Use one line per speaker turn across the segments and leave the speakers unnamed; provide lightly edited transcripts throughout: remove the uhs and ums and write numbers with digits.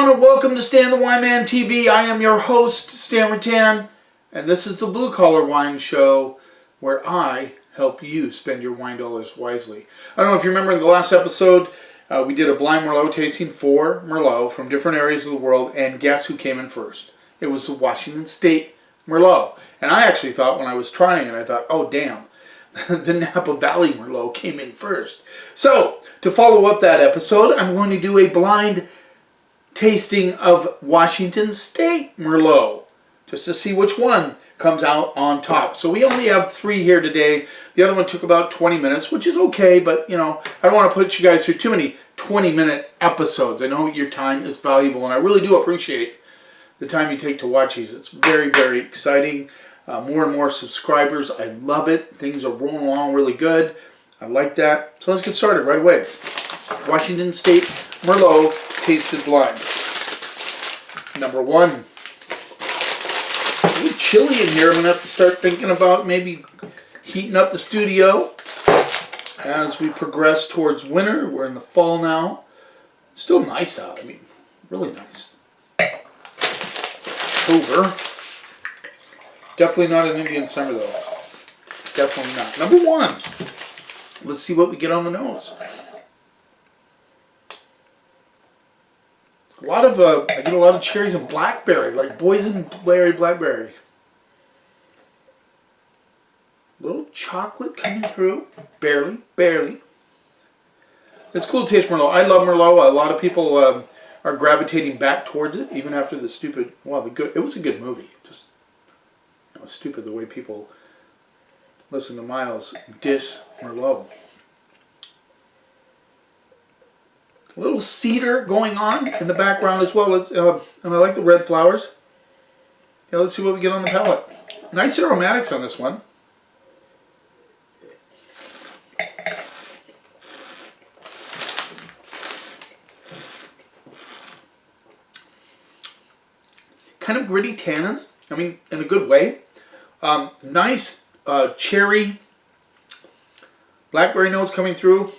everyone, and welcome to Stan the Wine Man TV. I am your host, Stan Rattan, and this is the Blue Collar Wine Show, where I help you spend your wine dollars wisely. I don't know if you remember in the last episode, we did a blind Merlot tasting for Merlot from different areas of the world, and guess who came in first? It was the Washington State Merlot. And I actually thought when I was trying it, I thought, oh damn, the Napa Valley Merlot came in first. So, to follow up that episode, I'm going to do a blind tasting of Washington State Merlot, just to see which one comes out on top. So we only have 3 here today. The other one took about 20 minutes, which is okay, but you know, I don't want to put you guys through too many 20-minute episodes. I know your time is valuable, and I really do appreciate the time you take to watch these. It's very, very exciting. More and more subscribers. I love it. Things are rolling along really good. I like that. So let's get started right away. Washington State Merlot Tasted Blind. Number 1. A little chilly in here. I'm going to have to start thinking about maybe heating up the studio as we progress towards winter. We're in the fall now. It's still nice out. I mean, really nice. Over. Definitely not an Indian summer though. Definitely not. Number 1. Let's see what we get on the nose. I get a lot of cherries and blackberry, like boysenberry, blackberry. Little chocolate coming through, barely. It's cool to taste Merlot. I love Merlot. A lot of people are gravitating back towards it, even after the stupid. Well, it was a good movie. It was stupid the way people listen to Miles dish Merlot. A little cedar going on in the background as well. And I like the red flowers. Yeah, let's see what we get on the palate. Nice aromatics on this one. Kind of gritty tannins. I mean, in a good way. Nice cherry, blackberry notes coming through.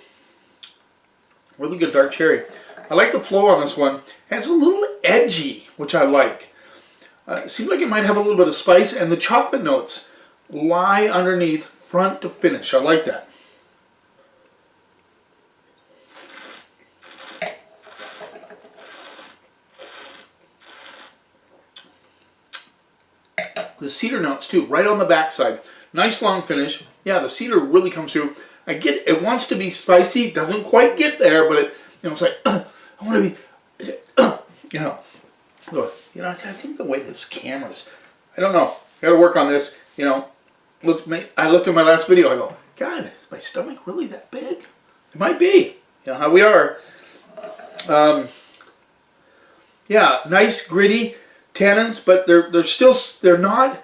Really good dark cherry. I like the flow on this one. And it's a little edgy, which I like. It seems like it might have a little bit of spice, and the chocolate notes lie underneath front to finish. I like that. The cedar notes too, right on the backside. Nice long finish. Yeah, the cedar really comes through. I get it wants to be spicy, doesn't quite get there, but it's like I want to be, I think the way this camera's, I don't know. Got to work on this. I looked at my last video. I go, God, is my stomach really that big? It might be. You know how we are. Yeah, nice gritty tannins, but they're not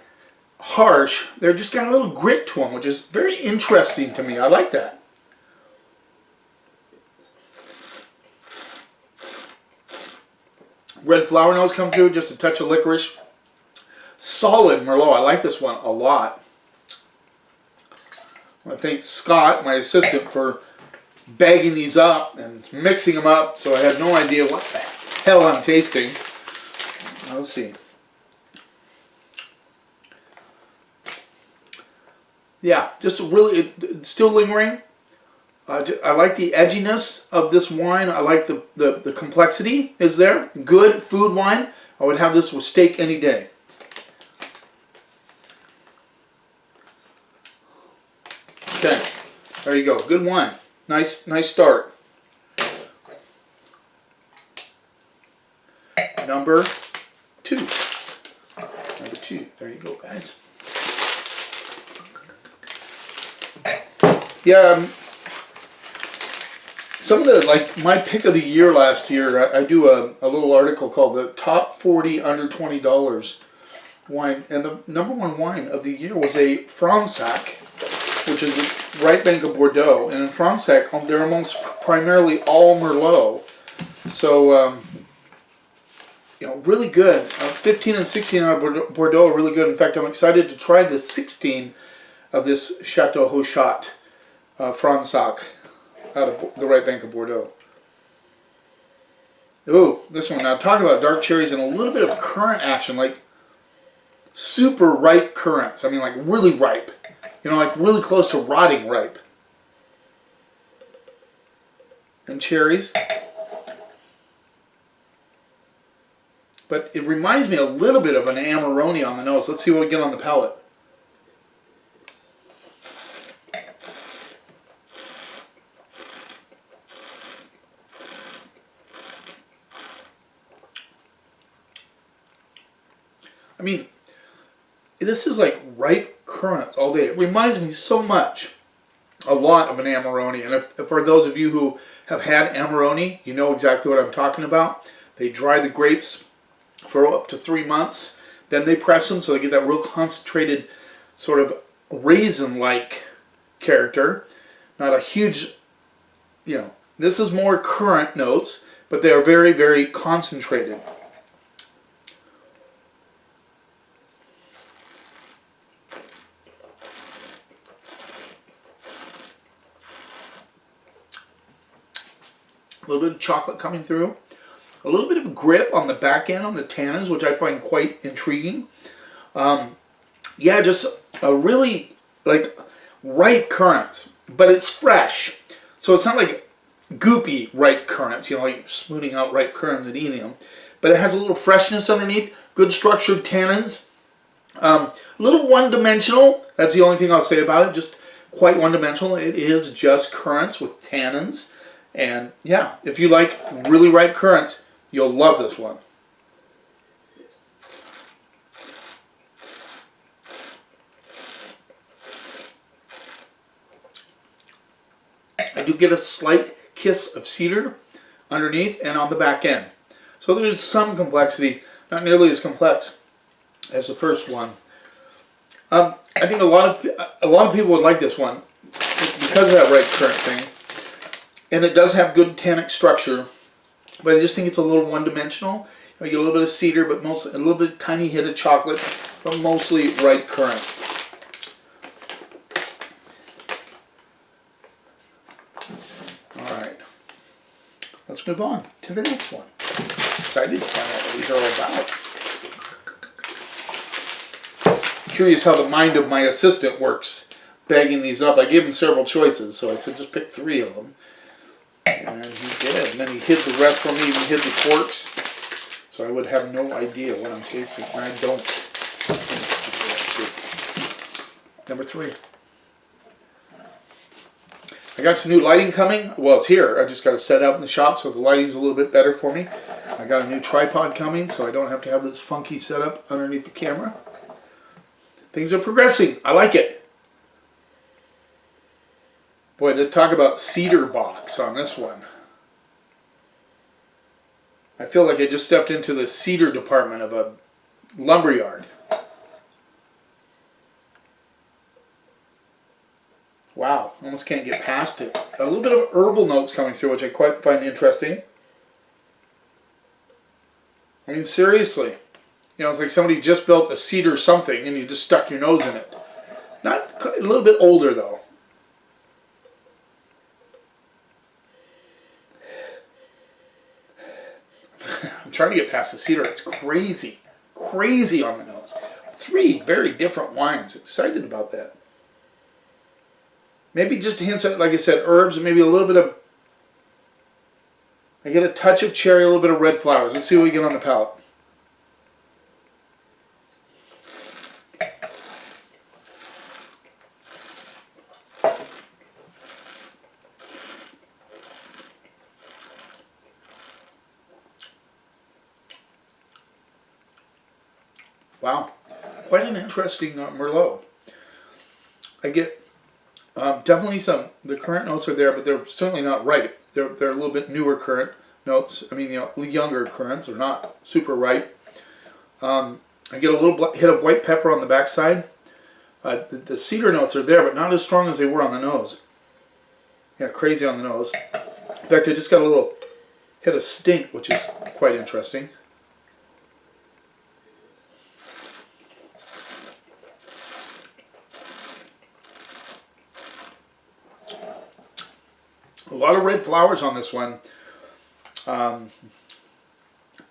harsh. They're just got a little grit to them, which is very interesting to me. I like that. Red flower notes come through, just a touch of licorice. Solid Merlot. I like this one a lot. I thank Scott, my assistant, for bagging these up and mixing them up, so I had no idea what the hell I'm tasting. Let's see. Yeah, just really, it's still lingering. I like the edginess of this wine. I like the complexity is there. Good food wine. I would have this with steak any day. Okay, there you go. Good wine. Nice start. Number 2. Number 2. There you go, guys. Yeah, some of my pick of the year last year, I do a little article called the Top 40 Under $20 Wine, and the number 1 wine of the year was a Fronsac, which is the right bank of Bordeaux. And in Fronsac, they're almost primarily all Merlot. So, really good. 15 and 16 out of Bordeaux are really good. In fact, I'm excited to try the 16 of this Chateau Hochat Fronsac out of the right bank of Bordeaux. Ooh, this one. Now talk about dark cherries and a little bit of currant action, like super ripe currants. I mean, like really ripe. You know, like really close to rotting ripe. And cherries. But it reminds me a little bit of an Amarone on the nose. Let's see what we get on the palate. I mean, this is like ripe currants all day. It reminds me so much, a lot of an Amarone. And if for those of you who have had Amarone, you know exactly what I'm talking about. They dry the grapes for up to 3 months. Then they press them so they get that real concentrated sort of raisin-like character. Not a huge, you know, this is more currant notes, but they are very, very concentrated. A little bit of chocolate coming through. A little bit of grip on the back end on the tannins, which I find quite intriguing. Yeah, just a really like ripe currants, but it's fresh. So it's not like goopy ripe currants, you know, like smoothing out ripe currants and eating them. But it has a little freshness underneath, good structured tannins. A little one-dimensional, that's the only thing I'll say about it, just quite one-dimensional. It is just currants with tannins. And yeah, if you like really ripe currants, you'll love this one. I do get a slight kiss of cedar underneath and on the back end. So there's some complexity, not nearly as complex as the first one. I think a lot of people would like this one because of that ripe currant thing. And it does have good tannic structure, but I just think it's a little one-dimensional. You get a little bit of cedar, but mostly a little bit tiny hit of chocolate, but mostly ripe currant. All right, let's move on to the next one. Excited to find out what these are all about. Curious how the mind of my assistant works, bagging these up. I gave him several choices, so I said just pick 3 of them. And he did. And then he hid the rest from me, even hid the corks. So I would have no idea what I'm tasting. And I don't. Number 3. I got some new lighting coming. Well, it's here. I just got to set up in the shop so the lighting's a little bit better for me. I got a new tripod coming, so I don't have to have this funky setup underneath the camera. Things are progressing. I like it. Boy, let's talk about cedar box on this one. I feel like I just stepped into the cedar department of a lumberyard. Wow, almost can't get past it. A little bit of herbal notes coming through, which I quite find interesting. I mean, seriously. You know, it's like somebody just built a cedar something and you just stuck your nose in it. Not a little bit older, though. I'm trying to get past the cedar. It's crazy. Crazy on the nose. 3 very different wines. Excited about that. Maybe just hints at, like I said, herbs and maybe a little bit of... I get a touch of cherry, a little bit of red flowers. Let's see what we get on the palate. Wow, quite an interesting Merlot. I get definitely the currant notes are there, but they're certainly not ripe. They're a little bit newer currant notes. I mean, you know, younger currants are not super ripe. I get a little hit of white pepper on the backside. The cedar notes are there, but not as strong as they were on the nose. Yeah, crazy on the nose. In fact, I just got a little hit of stink, which is quite interesting. A lot of red flowers on this one.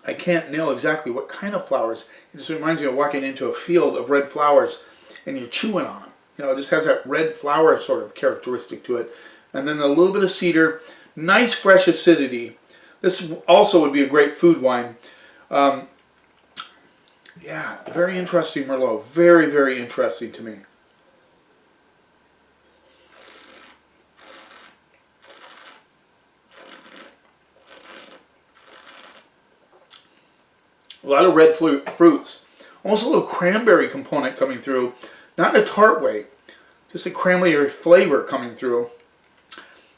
I can't nail exactly what kind of flowers. It just reminds me of walking into a field of red flowers and you're chewing on them. You know, it just has that red flower sort of characteristic to it. And then a little bit of cedar, nice fresh acidity. This also would be a great food wine. Yeah, very interesting Merlot. Very, very interesting to me. A lot of red fruits. Almost a little cranberry component coming through. Not in a tart way. Just a cranberry flavor coming through.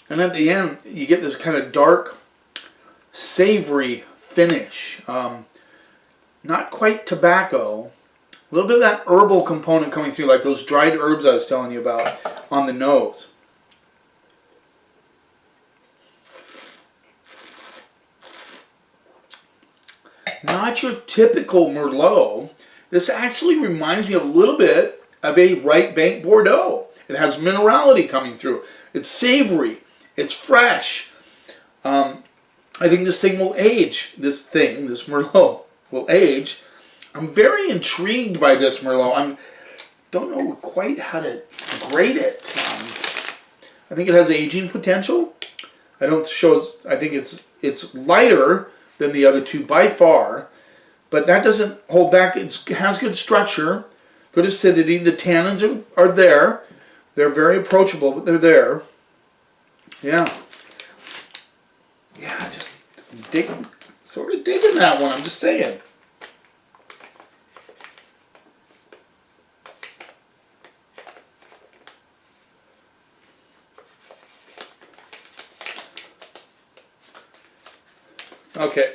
And at the end, you get this kind of dark, savory finish. Not quite tobacco. A little bit of that herbal component coming through, like those dried herbs I was telling you about on the nose. Not your typical Merlot. This actually reminds me a little bit of a right bank Bordeaux. It has minerality coming through. It's savory. It's fresh. I think this thing will age. This Merlot will age. I'm very intrigued by this Merlot. I don't know quite how to grade it. I think it has aging potential. I think it's lighter than the other two by far, but that doesn't hold back. It has good structure, good acidity. The tannins are there. They're very approachable, but they're there. Yeah. Yeah, just sort of digging that one, I'm just saying. Okay,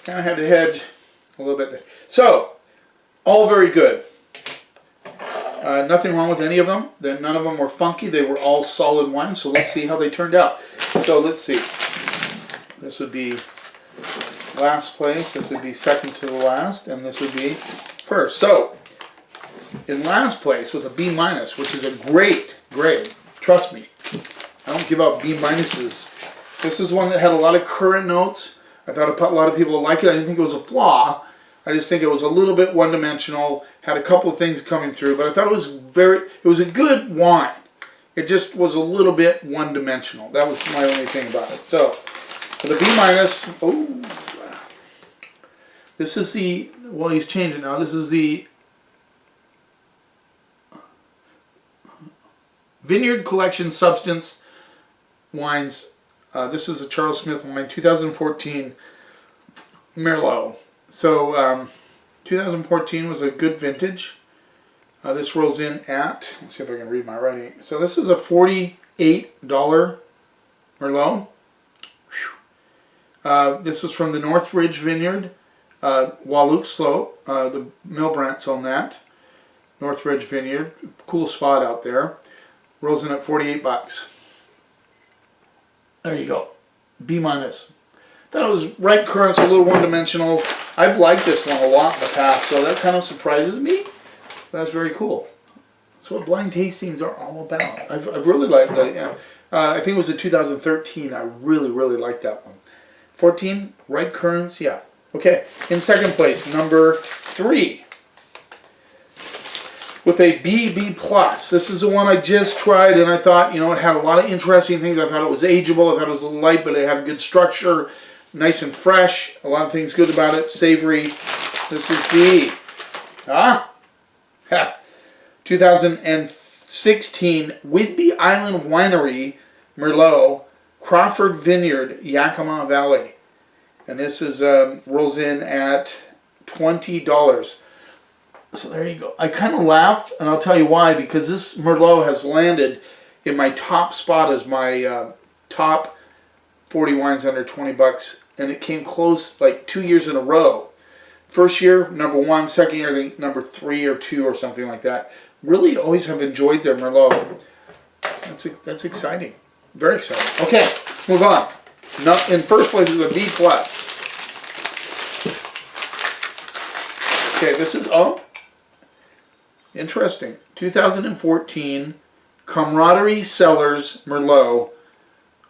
kind of had to hedge a little bit there. So, all very good. Nothing wrong with any of them. None of them were funky. They were all solid wines, so let's see how they turned out. So let's see. This would be last place, this would be second to the last, and this would be first. So, in last place with a B-, which is a great grade. Trust me, I don't give out B-minuses. This is one that had a lot of currant notes. I thought a lot of people would like it. I didn't think it was a flaw. I just think it was a little bit one-dimensional. Had a couple of things coming through, but I thought it was a good wine. It just was a little bit one-dimensional. That was my only thing about it. So, for the B-, oh, this is the, well, he's changing now. This is the Vineyard Collection Substance Wines. This is a Charles Smith wine, 2014 Merlot. So, 2014 was a good vintage. This rolls in at, let's see if I can read my writing. So this is a $48 Merlot. This is from the Northridge Vineyard, Walluk Slope. The Milbrandts own that. Northridge Vineyard, cool spot out there. Rolls in at $48. There you go. B-. Thought it was ripe currants, a little one-dimensional. I've liked this one a lot in the past, so that kind of surprises me. That's very cool. That's what blind tastings are all about. I've really liked that. Yeah. I think it was a 2013. I really, really liked that one. 14, ripe currants, yeah. Okay, in second place, number 3. With a BB+. This is the one I just tried, and I thought, you know, it had a lot of interesting things. I thought it was ageable. I thought it was a little light, but it had good structure. Nice and fresh. A lot of things good about it. Savory. This is the 2016 Whidbey Island Winery Merlot, Crawford Vineyard, Yakima Valley. And this is rolls in at $20. So there you go. I kind of laughed, and I'll tell you why, because this Merlot has landed in my top spot as my top 40 wines under $20, and it came close like 2 years in a row. First year, number 1. Second year, I think number 3 or 2 or something like that. Really always have enjoyed their Merlot. That's exciting. Very exciting. Okay, let's move on. In first place is a B+. Okay, this is, interesting. 2014 Camaraderie Cellars Merlot,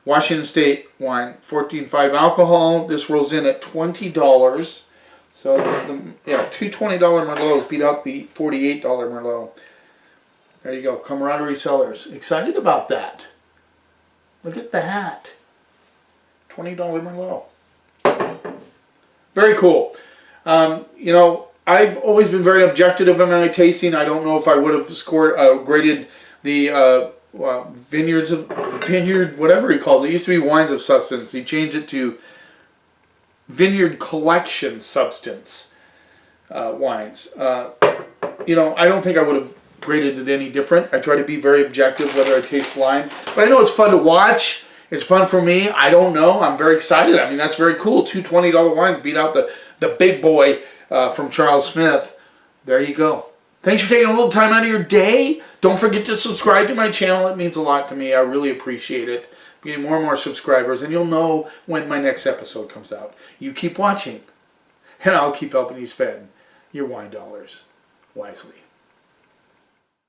Washington State wine, 14.5 alcohol. This rolls in at $20. So, two $20 Merlots beat out the $48 Merlot. There you go, Camaraderie Cellars. Excited about that. Look at that. $20 Merlot. Very cool. You know, I've always been very objective in my tasting. I don't know if I would have graded the vineyard, whatever he calls it. It used to be Wines of Substance. He changed it to Vineyard Collection Substance wines. You know, I don't think I would have graded it any different. I try to be very objective whether I taste blind. But I know it's fun to watch. It's fun for me. I don't know. I'm very excited. I mean, that's very cool. Two $20 wines beat out the big boy from Charles Smith. There you go. Thanks for taking a little time out of your day. Don't forget to subscribe to my channel. It means a lot to me. I really appreciate it. I'm getting more and more subscribers, and you'll know when my next episode comes out. You keep watching, and I'll keep helping you spend your wine dollars wisely.